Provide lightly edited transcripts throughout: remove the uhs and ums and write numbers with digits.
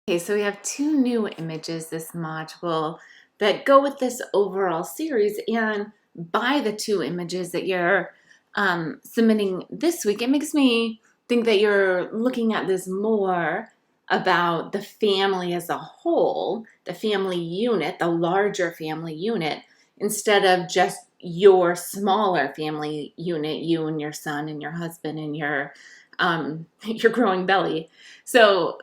Okay, so we have two new images this module that go with this overall series, and by the two images that you're submitting this week, it makes me think that you're looking at this more about the family as a whole, the family unit, the larger family unit, instead of just your smaller family unit, you and your son and your husband and your growing belly. So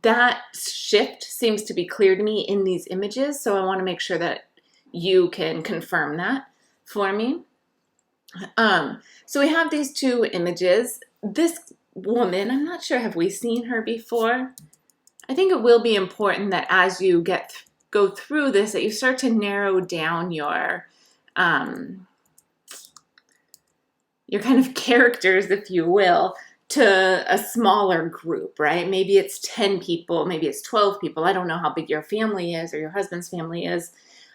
that shift seems to be clear to me in these images, so I want to make sure that you can confirm that for me. So we have these two images. This woman, I'm not sure, have we seen her before? I think it will be important that as you go through this, that you start to narrow down your kind of characters, if you will, to a smaller group, right? Maybe it's 10 people, maybe it's 12 people. I don't know how big your family is or your husband's family is,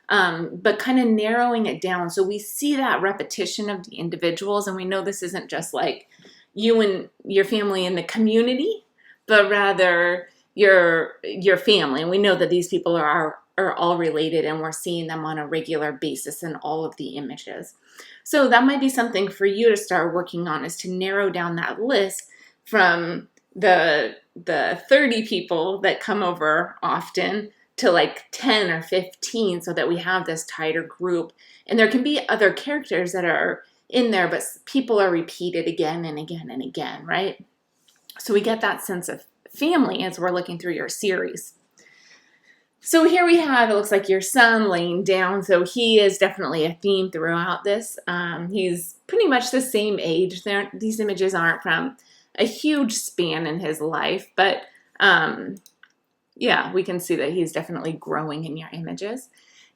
but kind of narrowing it down. So we see that repetition of the individuals, and we know this isn't just like you and your family in the community, but rather your family. And we know that these people are all related, and we're seeing them on a regular basis in all of the images. So that might be something for you to start working on, is to narrow down that list from the 30 people that come over often to like 10 or 15, so that we have this tighter group. And there can be other characters that are in there, but people are repeated again and again and again, right? So we get that sense of family as we're looking through your series. So here we have, it looks like your son laying down. So he is definitely a theme throughout this. He's pretty much the same age. These images aren't from a huge span in his life, but yeah, we can see that he's definitely growing in your images.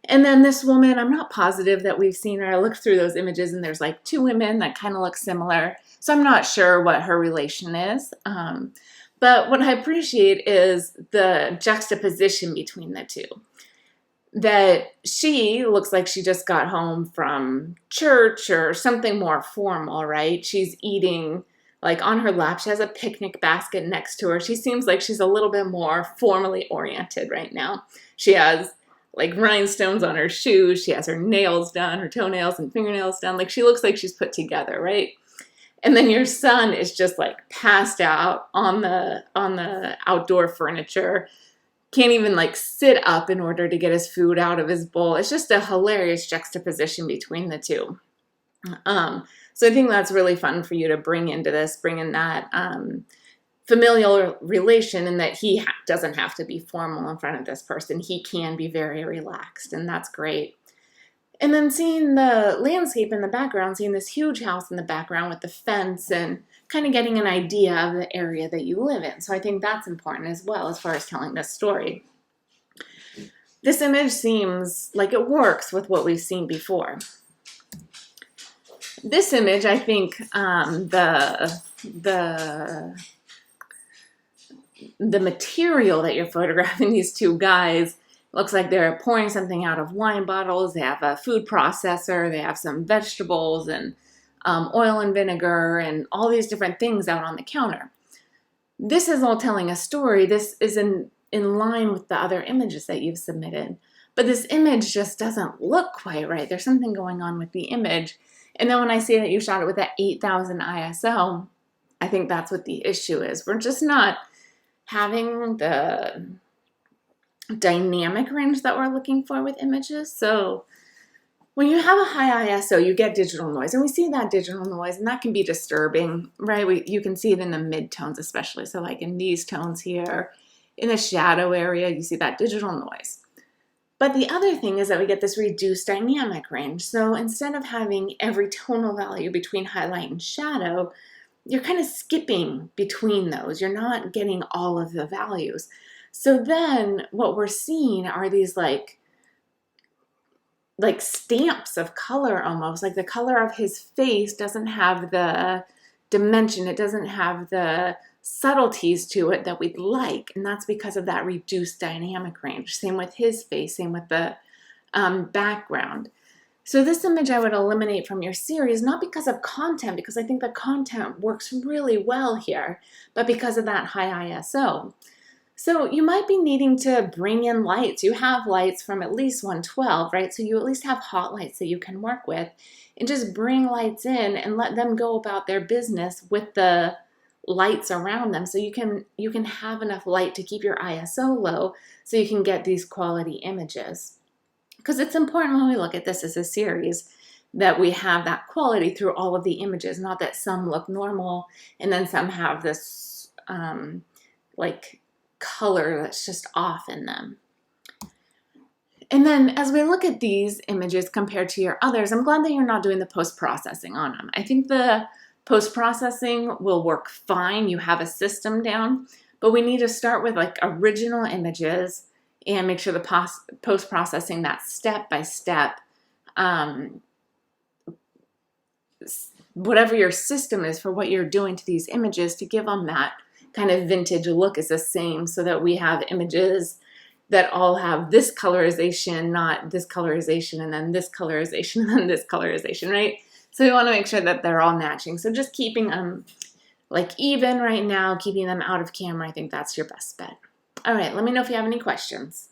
And then this woman, I'm not positive that we've seen her. I looked through those images and there's like two women that kind of look similar. So I'm not sure what her relation is. But what I appreciate is the juxtaposition between the two. That she looks like she just got home from church or something more formal, right? She's eating, like on her lap, she has a picnic basket next to her. She seems like she's a little bit more formally oriented right now. She has like rhinestones on her shoes. She has her nails done, her toenails and fingernails done. Like she looks like she's put together, right? And then your son is just like passed out on the outdoor furniture. Can't even like sit up in order to get his food out of his bowl. It's just a hilarious juxtaposition between the two. So I think that's really fun for you to bring into this, bring in that familial relation, and that he doesn't have to be formal in front of this person. He can be very relaxed, and that's great. And then seeing the landscape in the background, seeing this huge house in the background with the fence, and kind of getting an idea of the area that you live in. So I think that's important as well as far as telling this story. This image seems like it works with what we've seen before. This image, I think the material that you're photographing these two guys, looks like they're pouring something out of wine bottles. They have a food processor. They have some vegetables and oil and vinegar and all these different things out on the counter. This is all telling a story. This is in line with the other images that you've submitted. But this image just doesn't look quite right. There's something going on with the image. And then when I see that you shot it with that 8000 ISO, I think that's what the issue is. We're just not having the dynamic range that we're looking for with images. So when you have a high ISO, you get digital noise, and we see that digital noise, and that can be disturbing, right? You can see it in the midtones especially. So like in these tones here, in the shadow area, you see that digital noise. But the other thing is that we get this reduced dynamic range. So instead of having every tonal value between highlight and shadow, you're kind of skipping between those. You're not getting all of the values. So then what we're seeing are these like stamps of color almost. Like the color of his face doesn't have the dimension. It doesn't have the subtleties to it that we'd like. And that's because of that reduced dynamic range. Same with his face, same with the background. So this image I would eliminate from your series, not because of content, because I think the content works really well here, but because of that high ISO. So you might be needing to bring in lights. You have lights from at least 112, right? So you at least have hot lights that you can work with, and just bring lights in and let them go about their business with the lights around them. So you can have enough light to keep your ISO low so you can get these quality images. Because it's important when we look at this as a series that we have that quality through all of the images, not that some look normal and then some have this like color that's just off in them. And then as we look at these images compared to your others, I'm glad that you're not doing the post-processing on them. I think the post-processing will work fine. You have a system down, but we need to start with like original images and make sure the post-processing that step by step, whatever your system is for what you're doing to these images to give them that kind of vintage look is the same, so that we have images that all have this colorization, not this colorization, and then this colorization, and then this colorization, right? So we want to make sure that they're all matching. So just keeping them like even right now, keeping them out of camera, I think that's your best bet. All right, let me know if you have any questions.